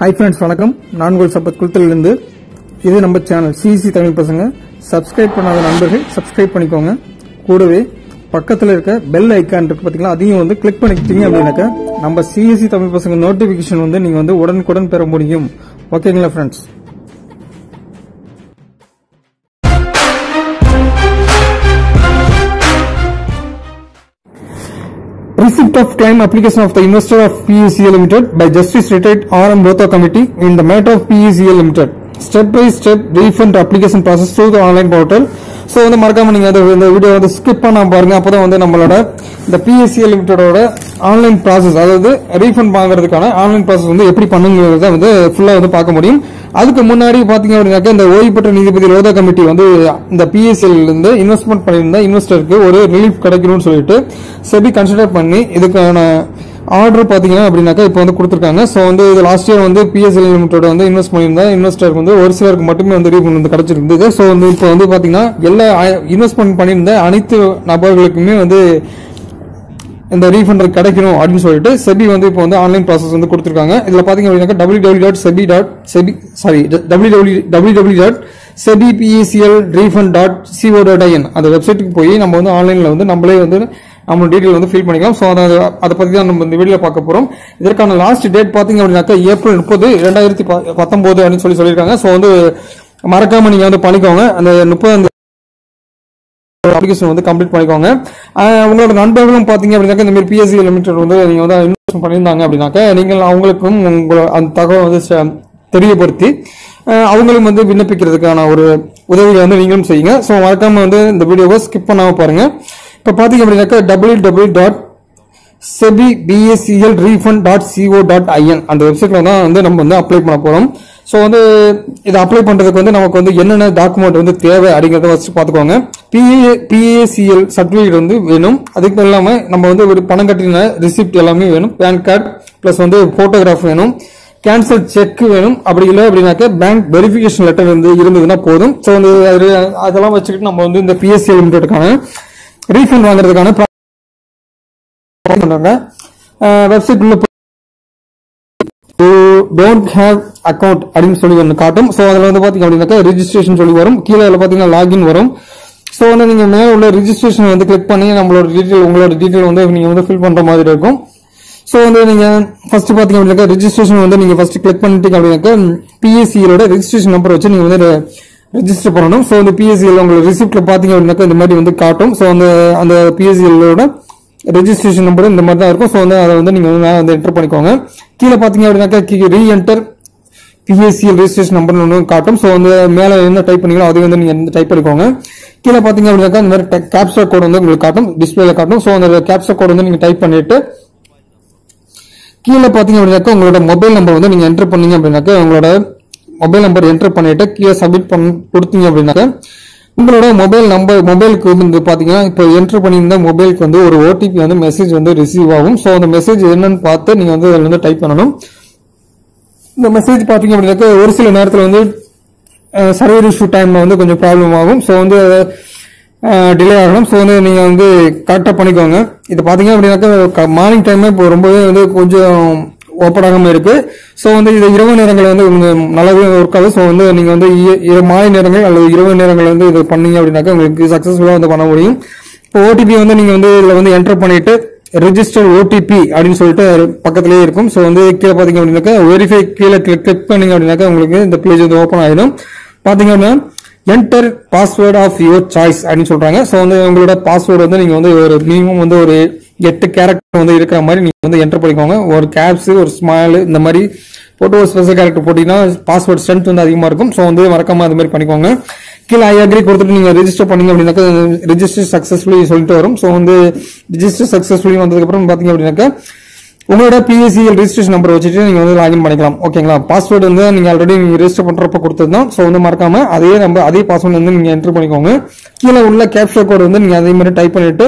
Hi friends, வணக்கம். நான் உங்கள் சம்பத் குளத்திலிருந்து. இது நம்ம சேனல் சிசி தமிழ் பசங்க. சப்ஸ்கிரைப் பண்ணாத நண்பர்கள் சப்ஸ்கிரைப் பண்ணிக்கோங்க. கூடவே பக்கத்துல இருக்க பெல் ஐகான் இருக்கு பாத்தீங்களா, அதையும் வந்து கிளிக் பண்ணிக்கிட்டீங்க அப்படின்னாக்க நம்ம சிசி தமிழ் பசங்க நோட்டிபிகேஷன் வந்து நீங்க வந்து உடனுக்குடன் பெற முடியும். ஓகேங்களா friends? Receipt of claim application of the investor of PECL Limited by Justice Retired R.M. Botha Committee in the matter of PECL Limited. Step by step refund application process through the online portal. So வந்து மறக்காம நீங்க இந்த video வந்து skip பண்ணாம பாருங்க. அப்பதான் வந்து நம்மளோட இந்த PECL Limitedோட ஆன்லைன் ப்ராசஸ், அதாவது ரீஃபண்ட் வாங்குறதுக்கான ஆன்லைன் ப்ராசஸ் வந்து எப்படி பண்ணுங்கிறத வந்து ஃபுல்லா வந்து பார்க்க முடியும். அதுக்கு முன்னாடி பாத்தீங்க அப்படின்னாக்க இந்த ஓய்வு பெற்ற நீதிபதி ரோதா கமிட்டி வந்து இந்த PECL இருந்து இன்வெஸ்ட்மெண்ட் பண்ணியிருந்த இன்வெஸ்டருக்கு ஒரு ரிலீஃப் கிடைக்கணும்னு சொல்லிட்டு செபி கன்சிடர் பண்ணி இதுக்கான ஆர்டர் பாத்தீங்கன்னா அப்படின்னாக்கா இப்போ வந்து கொடுத்துருக்காங்க. ஸோ வந்து இது லாஸ்ட் இயர் வந்து PECL லிமிட்டோட வந்து இன்வெஸ்ட் பண்ணியிருந்தா இன்வெஸ்டருக்கு வந்து ஒரு சிலருக்கு மட்டுமே வந்து ரீஃபண்ட் வந்து கிடைச்சிருந்தது. ஸோ வந்து இப்போ வந்து பாத்தீங்கன்னா எல்லா இன்வெஸ்ட்மெண்ட் பண்ணியிருந்த அனைத்து நபர்களுக்குமே வந்து இந்த ரீஃபண்ட் கிடைக்கணும் அப்படின்னு சொல்லிட்டு செபி வந்து இப்போ வந்து ஆன்லைன் ப்ராசஸ் வந்து கொடுத்துருக்காங்க. இதுல பாத்தீங்க அப்படின்னாக்கா www.sebipeclrefund.co.in அந்த வெப்சைட்டுக்கு போய் நம்ம வந்து ஆன்லைன்ல வந்து நம்மளே வந்து நம்ம டீடைல் வந்து ஃபில் பண்ணிக்கலாம். ஸோ அதை பத்தி தான் நம்ம இந்த வீடியோ பார்க்க போறோம். இதற்கான லாஸ்ட் டேட் பாத்தீங்க அப்படின்னாக்கா ஏப்ரல் 30, 2019 அப்படின்னு சொல்லியிருக்காங்க. ஸோ வந்து மறக்காம நீங்க வந்து பண்ணிக்கோங்க. அந்த 30 அப்ளிகேஷன் வந்து கம்ப்ளீட் பண்ணிக்கோங்க. உங்களோட நண்பர்களும் பாத்தீங்க அப்படின்னாக்க இந்த மாதிரி PECL லிமிடெட் வந்து நீங்க வந்து இன்வெஸ்ட் பண்ணியிருந்தாங்க அப்படின்னாக்க நீங்கள் அவங்களுக்கும் அந்த தகவல் வந்து தெரியப்படுத்தி அவங்களும் வந்து விண்ணப்பிக்கிறதுக்கான ஒரு உதவியை வந்து நீங்களும் செய்யுங்க. ஸோ மறக்காம வந்து இந்த வீடியோவை ஸ்கிப் பண்ணாம பாருங்க. இப்ப பாத்தீங்க அப்படின்னாக்க www.sebipeclrefund.co.in அந்த வெப்சைட்ல தான் வந்து நம்ம வந்து அப்ளை பண்ண போறோம். ஸோ வந்து இதை அப்ளை பண்றதுக்கு வந்து நமக்கு வந்து என்னென்ன டாக்குமெண்ட் வந்து தேவை அப்படிங்கறத வச்சு பாத்துக்கோங்க. PECL சர்டிபிகேட் வந்து வேணும். அதுக்கு இல்லாம நம்ம வந்து ஒரு பணம் கட்டின ரிசிப்ட் எல்லாமே வேணும். பேன் கார்டு பிளஸ் வந்து போட்டோகிராஃப் வேணும். கேன்சல் செக் வேணும். அப்படி இல்லை அப்படின்னாக்க பேங்க் வெரிஃபிகேஷன் லெட்டர் வந்து இருந்ததுன்னா போதும். ஸோ வந்து அதெல்லாம் வச்சுக்கிட்டு நம்ம வந்து இந்த PECL லிமிடெடுக்கான ரீஃபண்ட் வாங்குறதுக்கான வெப்சைட் உள்ள டோன்ட் ஹேவ் அக்கௌண்ட் அப்படின்னு சொல்லி ஒன்று காட்டும். ஸோ அதில் வந்து பாத்தீங்க அப்படின்னாக்கா ரெஜிஸ்ட்ரேஷன் சொல்லி வரும். கீழே பாத்தீங்கன்னா லாகின் வரும். ஸோ வந்து நீங்க மேல உள்ள ரெஜிஸ்ட்ரேஷன் வந்து கிளிக் பண்ணி உங்களோட டீடைல் வந்து நீங்க வந்து ஃபில் பண்ற மாதிரி இருக்கும். ஸோ வந்து நீங்க ஃபர்ஸ்ட் பாத்தீங்க அப்படின்னாக்கா ரெஜிஸ்ட்ரேஷன் வந்து நீங்க ஃபர்ஸ்ட் கிளிக் பண்ணிட்டீங்க அப்படின்னாக்கா PECL ரெஜிஸ்ட்ரேஷன் நம்பர் வச்சு நீங்க வந்து ரெஜிஸ்டர் பண்ணணும். ஸோ வந்து PECL உங்களுக்கு ரிசிப்ட்ல பாத்தீங்க அப்படின்னாக்கா இந்த மாதிரி வந்து காட்டும். ஸோ அந்த PECL ரெஜிஸ்ட்ரேஷன் நம்பர் இந்த மாதிரி தான் இருக்கும். ஸோ வந்து அதை வந்து நீங்க வந்து என்டர் பண்ணிக்கோங்க. கீழே பாத்தீங்க அப்படின்னாக்கா ரீஎன்டர் PECL ரெஜிஸ்ட்ரேஷன் நம்பர் ஒன்று காட்டும். ஸோ வந்து மேல என்ன டைப் பண்ணீங்களோ அதை வந்து நீங்க டைப் பண்ணிக்கோங்க. கீழே பாத்தீங்க அப்படின்னாக்கா இந்த மாதிரி கேப்சா கோட் வந்து உங்களுக்கு காட்டும், டிஸ்பிளேல காட்டும். ஸோ அந்த கேப்சா கோட் வந்து நீங்க டைப் பண்ணிட்டு கீழே பாத்தீங்க அப்படின்னாக்கா உங்களோட மொபைல் நம்பர் வந்து நீங்க என்டர் பண்ணீங்க அப்படின்னாக்கா உங்களோட மொபைல் நம்பர் என்டர் பண்ணிட்டு கீழே சப்மிட் கொடுத்தீங்க அப்படின்னாக்கா உங்களோட மொபைலுக்கு வந்து பாத்தீங்கன்னா இப்போ என்டர் பண்ணியிருந்த மொபைலுக்கு வந்து ஒரு OTP வந்து மெசேஜ் வந்து ரிசீவ் ஆகும். ஸோ அந்த மெசேஜ் என்னன்னு பார்த்து நீங்க வந்து அதில் வந்து டைப் பண்ணணும். இந்த மெசேஜ் பாத்தீங்க அப்படின்னாக்கா ஒரு சில நேரத்தில் வந்து சர்வர் இஷ்யூ டைம்ல வந்து கொஞ்சம் ப்ராப்ளம் ஆகும். ஸோ வந்து டிலே ஆகணும். ஸோ வந்து நீங்க வந்து கரெக்டா பண்ணிக்கோங்க. இது பாத்தீங்க அப்படின்னாக்கா மார்னிங் டைம்ல இப்போ ரொம்பவே வந்து கொஞ்சம் ஓப்பன் ஆகாம இருக்கு. ஸோ வந்து இது இரவு நேரங்கள் வந்து நல்லாவே ஒர்க் ஆகுது. ஸோ வந்து நீங்க வந்து மாலை நேரங்கள் அல்லது இரவு நேரங்கள் வந்து இது பண்ணீங்க அப்படின்னாக்கா உங்களுக்கு சக்சஸ்ஃபுல்லா வந்து பண்ண முடியும். இப்போ OTP வந்து நீங்க வந்து இதுல வந்து என்டர் பண்ணிட்டு ரெஜிஸ்டர் OTP அப்படின்னு சொல்லிட்டு பக்கத்திலேயே இருக்கும். ஸோ வந்து கீழே பாத்தீங்க அப்படின்னாக்கா வெரிஃபை கீழே கிளிக் பண்ணீங்க அப்படின்னாக்கா உங்களுக்கு இந்த பேஜ் வந்து ஓப்பன் ஆயிடும். பாத்தீங்க அப்படின்னா enter password of your choice அப்படின்னு சொல்றாங்க. ஸோ வந்து உங்களோட பாஸ்வேர்டு வந்து நீங்க வந்து ஒரு மினிமம் வந்து ஒரு 8 கேரக்டர் வந்து இருக்கிற மாதிரி நீங்க வந்து என்டர் பண்ணிக்கோங்க. ஒரு கேப்ஸ், ஒரு ஸ்மைல் இந்த மாதிரி போட்டு ஒரு ஸ்பெஷல் கேரக்டர் போட்டீங்கன்னா பாஸ்வேர்ட் ஸ்ட்ரென்த் வந்து அதிகமா இருக்கும். ஸோ வந்து மறக்காம அது மாதிரி பண்ணிக்கோங்க. கீழே ஐ அக்ரி கொடுத்துட்டு நீங்க ரெஜிஸ்டர் பண்ணீங்க அப்படின்னாக்கா ரெஜிஸ்டர் சக்சஸ்ஃபுல்லி சொல்லிட்டு வரும். ஸோ வந்து ரெஜிஸ்டர் சக்சஸ்ஃபுல்லி வந்ததுக்கு அப்புறம் பாத்தீங்க அப்படின்னாக்கா உங்களோட PECL ரெஜிஸ்ட்ரேஷன் நம்பர் வச்சுட்டு நீங்க வந்து லாகின் பண்ணிக்கலாம். ஓகேங்களா? பாஸ்வேர்டு வந்து நீங்க ஆல்ரெடி நீங்க ரெஜிஸ்டர் பண்றப்ப கொடுத்ததுதான். ஸோ வந்து மறக்காம அதே பாஸ்வேர்டு வந்து நீங்க என்டர் பண்ணிக்கோங்க. கீழே உள்ள கேப்சா கோட் வந்து நீங்க அதே மாதிரி டைப் பண்ணிட்டு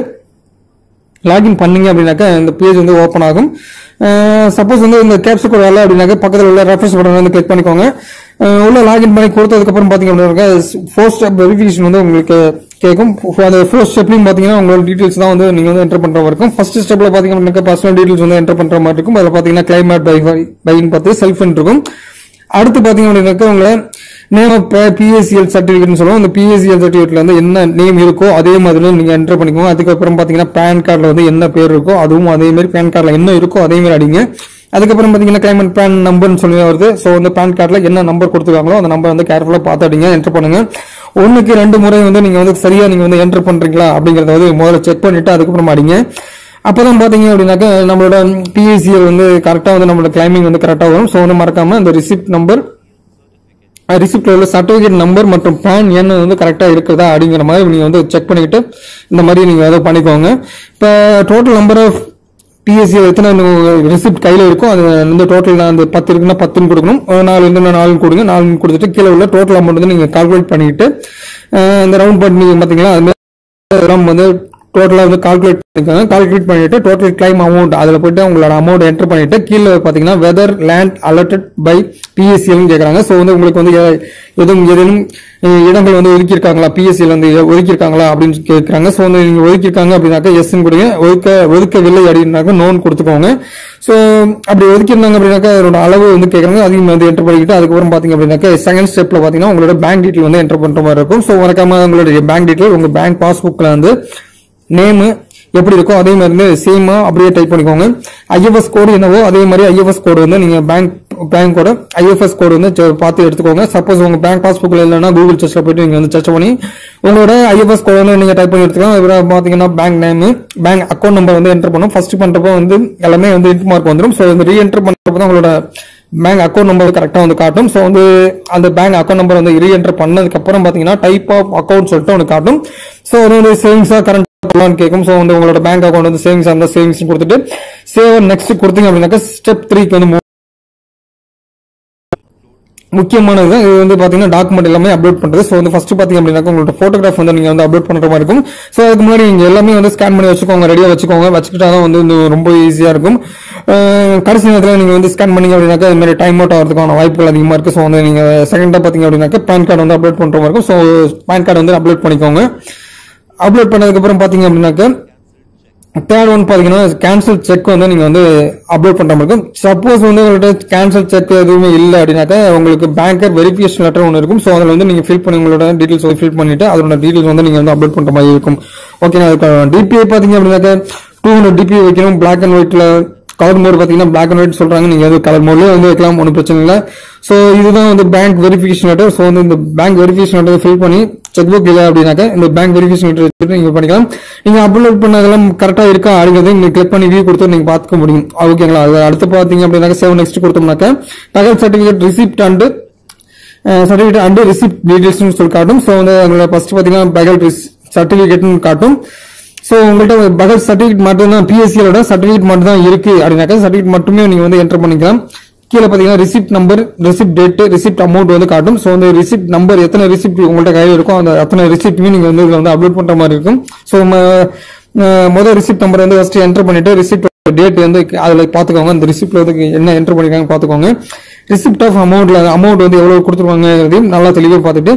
லாகின் பண்ணீங்க அப்படின்னாக்கா இந்த பேஜ் வந்து ஓப்பன் ஆகும். சப்போஸ் வந்து இந்த கேப்சா கோட் வரல அப்படின்னாக்கா பக்கத்தில் உள்ள ரெஃப்ரெஷ் பட்டன் வந்து கிளிக் பண்ணிக்கோங்க. உள்ள லாகின் பண்ணி கொடுத்ததுக்கு அப்புறம் பாத்தீங்க அப்படின்னா 4 ஸ்டெப் வெரிஃபிகேஷன் வந்து உங்களுக்கு கேட்கும். அந்த ஃபோர்த் ஸ்டெப்லையும் பாத்தீங்கன்னா உங்களோட டீடைல்ஸ் தான் வந்து நீங்க வந்து என்டர் பண்ற மாதிரி இருக்கும். ஃபர்ஸ்ட் ஸ்டெப்ல பாத்தீங்கன்னா பர்சனல் டீடைல்ஸ் வந்து என்டர் பண்ற மாதிரி இருக்கும். அதில் பாத்தீங்கன்னா கிளைம் அட் பைன்னு பார்த்து செல்ஃப் இருக்கும். அடுத்து பாத்தீங்க அப்படின்னாக்க உங்களை நேம் ஆஃப் பிஎஸ்சிஎல் சர்டிபிகேட்னு சொல்லுவோம். அந்த பிஎஸ்சிஎல் சர்டிபிகேட்ல வந்து என்ன நேம் இருக்கோ அதே மாதிரி நீங்க என்டர் பண்ணிக்கோங்க. அதுக்கப்புறம் பாத்தீங்கன்னா பேன் கார்டுல வந்து என்ன பேர் இருக்கோ அதுவும் அதே மாதிரி பேன் கார்டுல என்ன இருக்கோ அதே மாதிரி அடிங்க. அதுக்கப்புறம் பாத்தீங்கன்னா கிளைமேட் பேன் நம்பர்னு சொல்லி வருது. ஸோ வந்து பேன் கார்டுல என்ன நம்பர் கொடுத்துருக்காங்களோ அந்த நம்பர் வந்து கேர்ஃபுல்லா பார்த்து அடிங்க, என்டர் பண்ணுங்க. 1க்கு 2 முறை வந்து நீங்க வந்து சரியா நீங்க வந்து என்டர் பண்றீங்களா அப்படிங்கறத வந்து முதல்ல செக் பண்ணிட்டு அதுக்கப்புறம் அடிங்க. அப்பதான் பாத்தீங்க அப்படின்னாக்க நம்மளோட பிஎஸ்சிஎல் வந்து கரெக்டா வந்து நம்மளோட கிளைமிங் வந்து கரெக்டா வரும். ஸோ வந்து மறக்காம அந்த ரிசிப்ட் நம்பர், ரிசிப்ட்ல உள்ள சர்டிபிகேட் நம்பர் மற்றும் பேன் எண் வந்து கரெக்டா இருக்குதா அப்படிங்கிற மாதிரி நீங்க வந்து செக் பண்ணிக்கிட்டு இந்த மாதிரி நீங்க அதை பண்ணிக்கோங்க. இப்ப டோட்டல் நம்பர் ஆஃப் பிஎஸ்சி எத்தனை ரிசிப்ட் கையில இருக்கோ அது வந்து டோட்டல் அந்த 10 இருக்குன்னா 10 கொடுக்கணும். 4 இருந்தா 4 கொடுங்க. 4 கொடுத்துட்டு கீழே உள்ள டோட்டல் அமௌண்ட் வந்து நீங்க கால்குலேட் பண்ணிட்டு இந்த ரவுண்ட் பண்ணி பாத்தீங்களா அது வந்து டோட்டலா வந்து கால்குலேட் பண்ணிக்கோங்க. கால்குலேட் பண்ணிட்டு டோட்டல் கிளைம் அமௌண்ட் அதுல போயிட்டு உங்களோட அமௌண்ட் என்டர் பண்ணிட்டு கீழே பாத்தீங்கன்னா whether land alerted by BSCL கேக்குறாங்க. சோ வந்து உங்களுக்கு வந்து ஏதேனும் இடங்கள் வந்து ஒதுக்கியிருக்காங்களா, பிஎஸ்சிஎல் வந்து ஒதுக்கியிருக்காங்களா அப்படின்னு கேட்கறாங்க. சோ வந்து நீங்க ஒதுக்கியிருக்காங்க அப்படின்னாக்க எஸ் கொடுங்க, ஒதுக்கவில்லை அப்படின்னாக்க நோன் கொடுத்துக்கோங்க. சோ அப்படி ஒதுக்கியிருந்தாங்க அப்படின்னாக்க அதோட அளவு வந்து கேட்கறாங்க, அதையும் வந்து என்டர் பண்ணிக்கிட்டு அதுக்கப்புறம் பாத்தீங்க அப்படின்னாக்க செகண்ட் ஸ்டெப்ல பாத்தீங்கன்னா உங்களோட பேங்க் டீடைல் வந்து என்டர் பண்ற மாதிரி இருக்கும். சோ மறக்காம உங்களுடைய பேங்க் டீடைல் உங்க பேங்க் பாஸ்புக்ல வந்து நேம் எப்படி இருக்கோ அதே மாதிரி வந்து சேமா அப்படியே டைப் பண்ணிக்கோங்க. ஐஎஃப்எஸ் கோடு என்னவோ அதே மாதிரி ஐஎஃப்எஸ் கோடு வந்து நீங்க பேங்கோட ஐஎஃப்எஸ் கோடு வந்து பார்த்து எடுத்துக்கோங்க. சப்போஸ் உங்க பேங்க் பாஸ்புக்ல இல்லைன்னா கூகுள் சர்ச்ல போயிட்டு நீங்க வந்து சர்ச் பண்ணி உங்களோட ஐஎஃப்எஸ் கோடு வந்து நீங்க டைப் பண்ணி எடுத்துக்கலாம். அப்புறம் பாத்தீங்கன்னா bank name, bank account number வந்து என்டர் பண்ணும். ஃபர்ஸ்ட் பண்றப்போ வந்து எல்லாமே வந்து இன்ட் மார்க் வந்துடும். ஸோ வந்து ரீஎன்டர் பண்றப்போ தான் உங்களோட பேங்க் அக்கௌண்ட் நம்பர் கரெக்டா வந்து காட்டும். ஸோ வந்து அந்த பேங்க் அக்கௌண்ட் நம்பர் வந்து ரீஎன்டர் பண்ணதுக்கு அப்புறம் பாத்தீங்கன்னா டைப் ஆஃப் அக்கௌண்ட் சொல்லிட்டு ஒன்று காட்டும். ஸோ வந்து சேவிங்ஸா கரண்ட் கேட்கும். சோ வந்து உங்களோட பேங்க் அக்கௌண்ட் வந்து சேவிங்ஸ் அந்த சேவிங்ஸ் கொடுத்துட்டு சேவ் நெக்ஸ்ட் கொடுத்தீங்க அப்படின்னாக்க ஸ்டெப் 3க்கு வந்து முக்கியமானது இது வந்து பாத்தீங்கன்னா டாக்குமெண்ட் எல்லாமே அப்லோட் பண்றது. சோ வந்து ஃபர்ஸ்ட் பாத்தீங்க அப்படின்னாக்க உங்களோட போட்டோகிராஃப் வந்து நீங்க வந்து அப்லோட் பண்ற மாதிரி இருக்கும். சோ அதுக்கு முன்னாடி நீங்க எல்லாமே வந்து ஸ்கேன் பண்ணி வச்சுக்கோங்க, ரெடியா வச்சுக்கோங்க. வச்சுக்கிட்டாதான் வந்து ரொம்ப ஈஸியா இருக்கும். கடைசி நேரத்தில் நீங்க வந்து ஸ்கேன் பண்ணீங்க அப்படின்னாக்க இது மாதிரி டைம் அவுட் ஆகிறதுக்கான வாய்ப்புகள் அதிகமா இருக்கு. சோ வந்து நீங்க செகண்டா பாத்தீங்க அப்படின்னாக்க பேன் கார்டு வந்து அப்லோட் பண்ற மாதிரி இருக்கும். சோ பேன் கார்டு வந்து அப்லோட் பண்ணிக்கோங்க. அப்லோட் பண்ணதுக்கு அப்புறம் பாத்தீங்க அப்படின்னாக்க தேர்ட் ஒன் பாத்தீங்கன்னா கேன்சல் செக் வந்து நீங்க வந்து அப்லோட் பண்ற மாதிரி இருக்கும். சப்போஸ் வந்து உங்கள்கிட்ட கேன்சல் செக் எதுவுமே இல்லை அப்படின்னாக்க உங்களுக்கு பேங்கர் வெரிஃபிகேஷன் லெட்டர் ஒன்று இருக்கும். ஸோ அதில் வந்து நீங்க ஃபில் பண்ணி உங்களோட டீடைல்ஸ் வந்து ஃபில் பண்ணிட்டு அதோட டீடைல்ஸ் வந்து நீங்க வந்து அப்லோட் பண்ற மாதிரி இருக்கும். ஓகே, டிபிஐ பாத்தீங்க அப்படின்னாக்க 200 டிபிஐ வைக்கணும். பிளாக் அண்ட் ஒயிட்ல கலர் மோட் பாத்தீங்கன்னா பிளாக் அண்ட் ஒயிட் சொல்றாங்க, நீங்க வந்து கலர் மோட்லயே வந்து வைக்கலாம், ஒன்றும் பிரச்சனை இல்லை. சோ இதுதான் வந்து பேங்க் வெரிஃபிகேஷன் லெட்டர். சோ வந்து இந்த பேங்க் வெரிஃபிகேஷன் லெட்டர் ஃபில் பண்ணி செக் புக் இல்லை அப்படின்னாக்க இந்த பேங்க் வெரிஃபிகேஷன் லெட்டர் வச்சுட்டு நீங்க பண்ணிக்கலாம். நீங்க அப்லோட் பண்ணதெல்லாம் கரெக்டா இருக்கா அப்படிங்கிறது நீங்க கிளிக் பண்ணி வியூ கொடுத்து நீங்க பார்த்துக்க முடியும். ஓகேங்களா. அது அடுத்து பாத்தீங்க அப்படின்னாக்க சேவ் நெக்ஸ்ட் கொடுத்தோம்னாக்க தகவல் certificate receipt and certificate and receipt details சொல்லி காட்டும். சோ வந்து உங்களோட ஃபர்ஸ்ட் பாத்தீங்கன்னா பகல் சர்டிபிகேட் காட்டும். சோ உங்கள்கிட்ட பகல் சர்டிபிகேட் மட்டும் தான் பிஎஸ்சியோட சர்டிபிகேட் மட்டும் தான் இருக்கு அப்படின்னாக்கா சர்டிபிகேட் மட்டுமே நீங்க வந்து என்டர் பண்ணிக்கலாம். கீழே பாத்தீங்கன்னா receipt number, receipt date, receipt amount வந்து காட்டும். சோ வந்து ரிசிப்ட் நம்பர் எத்தனை ரிசிப்ட் உங்கள்கிட்ட கையில் இருக்கும் அந்த அத்தனை ரிசிப்ட்மே நீங்க வந்து இதுல வந்து அப்லோட் பண்ற மாதிரி இருக்கும். சோ முதல் ரிசிப்ட் நம்பர் வந்து ஃபர்ஸ்ட் என்டர் பண்ணிட்டு ரிசிப்ட் டேட் வந்து அதுல பாத்துக்கோங்க. அந்த ரிசிப்ட்ல வந்து என்ன என்டர் பண்ணிருக்காங்க பாத்துக்கோங்க. ரிசிப்ட் ஆஃப் அமௌண்ட்ல அமௌண்ட் வந்து எவ்வளவு கொடுத்துருவாங்க நல்லா தெளிவாக பார்த்துட்டு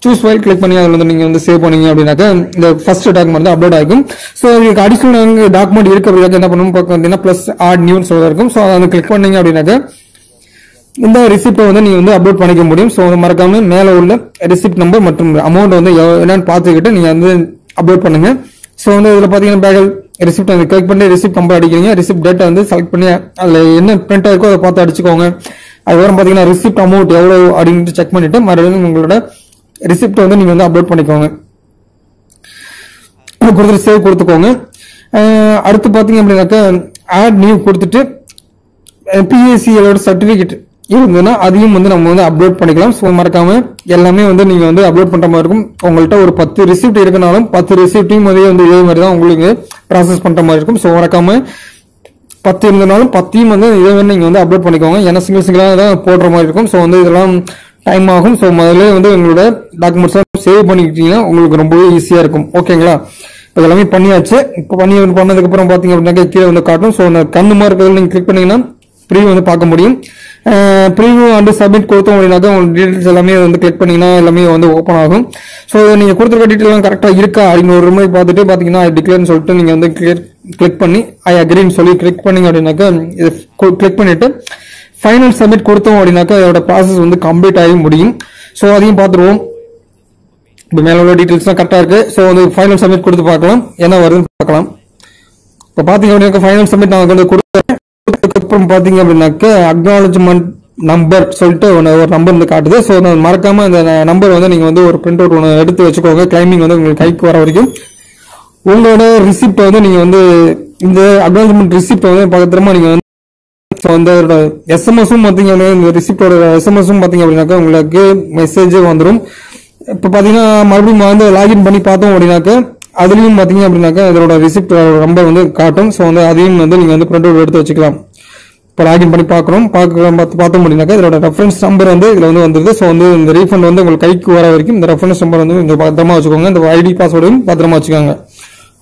சூஸ் ஃபைல் கிளிக் பண்ணி அதில் வந்து நீங்க வந்து சேவ் பண்ணீங்க அப்படின்னாக்க இந்த ஃபர்ஸ்ட் டாக்குமெண்ட் தான் அப்லோட் ஆகும். ஸோ உங்களுக்கு அடிஷனல் டாக்குமெண்ட் இருக்கு அப்படின்னாக்க என்ன பண்ணணும் பார்த்தீங்கன்னா பிளஸ் ஆட் நியூன்னு சொல்ல இருக்கும். ஸோ அதை கிளிக் பண்ணீங்க அப்படின்னாக்க இந்த ரிசிப்டை வந்து நீங்க வந்து அப்லோட் பண்ணிக்க முடியும். ஸோ மறக்காம மேல உள்ள ரிசிப்ட் நம்பர் மற்றும் அமௌண்ட் வந்து என்னன்னு பார்த்துக்கிட்டு நீங்க வந்து அப்லோட் பண்ணுங்க. ஸோ வந்து இதுல பாத்தீங்கன்னா பேகல் ரிசிப்ட் வந்து கிளிக் பண்ணி ரிசிப்ட் நம்பர் அடிக்கிறீங்க. ரிசிப்ட் டேட்டா வந்து செலக்ட் பண்ணி அதுல என்ன பிரிண்ட் ஆயிருக்கோ அதை பார்த்து அடிச்சுக்கோங்க. அதுக்கப்புறம் பாத்தீங்கன்னா ரிசிப்ட் அமௌண்ட் எவ்வளவு அப்படின்னு செக் பண்ணிட்டு மறுபடியும் உங்களோட ரிசிப்ட் வந்து நீங்க வந்து அப்லோட் பண்ணிக்கோங்க. கொடுத்துட்டு சேவ் கொடுத்துக்கோங்க. அடுத்து பாத்தீங்க அப்படின்னாக்க ஆட் நியூ கொடுத்துட்டு பிஎஸ்சியோட சர்டிபிகேட் இருந்ததுன்னா அதையும் வந்து நம்ம வந்து அப்லோட் பண்ணிக்கலாம். ஸோ மறக்காம எல்லாமே வந்து நீங்க வந்து அப்லோட் பண்ற மாதிரி இருக்கும். உங்கள்கிட்ட ஒரு 10 ரிசிப்ட் இருக்கனாலும் 10 ரிசிப்டையும் அதே வந்து இதே மாதிரி தான் உங்களுக்கு ப்ராசஸ் பண்ற மாதிரி இருக்கும். ஸோ மறக்காம 10 இருந்தனாலும் 10யும் வந்து இதே மாதிரி நீங்க வந்து அப்லோட் பண்ணிக்கோங்க. ஏன்னா சிங்கிளா தான் போடுற மாதிரி இருக்கும். ஸோ வந்து இதெல்லாம் டைம் ஆகும். ஸோ முதல்ல வந்து உங்களோட டாக்குமெண்ட்ஸ் சேவ் பண்ணிக்கிட்டீங்கன்னா உங்களுக்கு ரொம்பவே ஈஸியா இருக்கும். ஓகேங்களா. இப்போ எல்லாமே பண்ணியாச்சு. இப்போ பண்ணதுக்கு அப்புறம் பாத்தீங்க அப்படின்னா கீழே வந்து காட்டும். ஸோ அந்த கண்ணு மார்க் நீங்க கிளிக் பண்ணீங்கன்னா ப்ரீ வந்து பார்க்க முடியும். ப்ரீவியூ அண்ட் சப்மிட் கொடுத்தோம் அப்படின்னாக்கா உங்க டீடைல்ஸ் எல்லாமே வந்து கிளிக் பண்ணீங்கன்னா எல்லாமே வந்து ஓப்பன் ஆகும். ஸோ நீங்க கொடுத்துருக்க டீடைல் கரெக்டாக இருக்கா அப்படின்னு ஒரு முறை பார்த்துட்டு பார்த்தீங்கன்னா ஐ டிக்ளேர்னு சொல்லிட்டு நீங்க வந்து கிளிக் பண்ணி ஐ அக்ரின்னு சொல்லி கிளிக் பண்ணீங்க அப்படின்னாக்கா இது கிளிக் பண்ணிட்டு ஃபைனல் சப்மிட் கொடுத்தோம் அப்படின்னாக்கா இதோட ப்ராசஸ் வந்து கம்ப்ளீட் ஆகி முடியும். ஸோ அதையும் பார்த்துருவோம். இப்போ மேலே உள்ள டீடைல்ஸ்லாம் கரெக்டாக இருக்கு. ஸோ வந்து ஃபைனல் சப்மிட் கொடுத்து பார்க்கலாம், என்ன வருதுன்னு பார்க்கலாம். இப்போ பார்த்தீங்க அப்படின்னாக்கா ஃபைனல் சப்மிட் நான் வந்து கொடுத்ததுக்கப்புறம் பார்த்தீங்க அப்படின்னாக்கா அக்னாலஜ்மெண்ட் நம்பர் சொல்லிட்டு ஒரு நம்பர் வந்து காட்டுது. ஸோ மறக்காம இந்த நம்பர் வந்து நீங்க வந்து ஒரு பிரிண்ட் அவுட் ஒன்று எடுத்து வச்சுக்கோங்க. கிளைமிங் வந்து உங்களுக்கு கைக்கு வர வரைக்கும் உங்களோட ரிசிப்ட் வந்து நீங்க வந்து இந்த அக்னாலஜ்மெண்ட் ரிசிப்ட் வந்து பக்கத்திரமா நீங்க வந்து இந்த எஸ்எம்எஸும் பாத்தீங்க இந்த ரிசிப்டோட எஸ்எம்எஸும் பாத்தீங்க அப்படின்னாக்கா உங்களுக்கு மெசேஜ் வந்துடும். இப்ப பாத்தீங்கன்னா மறுபடியும் வந்து லாகின் பண்ணி பார்த்தோம் அப்படின்னாக்கா அதுலயும் பாத்தீங்க அப்படின்னாக்கா இதோட ரிசிப்ட் நம்பர் வந்து காட்டும். ஸோ வந்து அதையும் வந்து நீங்க வந்து பிரிண்ட் அவுட் எடுத்து வச்சுக்கலாம். இப்போ லாகின் பண்ணி பார்த்தோம் அப்படின்னாக்கா இதோட ரெஃபரன்ஸ் நம்பர் வந்து இதுல வந்து வந்துருது. ஸோ வந்து இந்த ரீஃபண்ட் வந்து உங்களுக்கு கைக்கு வர வரைக்கும் இந்த ரெஃபரன்ஸ் நம்பர் வந்து நீங்க பத்திரமா வச்சுக்கோங்க. இந்த ஐடி பாஸ்வேர்டையும் பத்திரமா வச்சுக்கோங்க.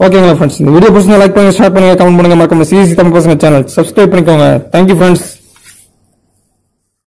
ஓகேங்களா ஃப்ரெண்ட்ஸ், இந்த வீடியோ பிடிச்சா லைக் பண்ணுங்க, ஷேர் பண்ணுங்க, கமெண்ட் பண்ணுங்க. மறக்காம சிசி தமிழ் பசங்க சேனல் சப்ஸ்கிரைப் பண்ணிக்கோங்க. Thank you friends.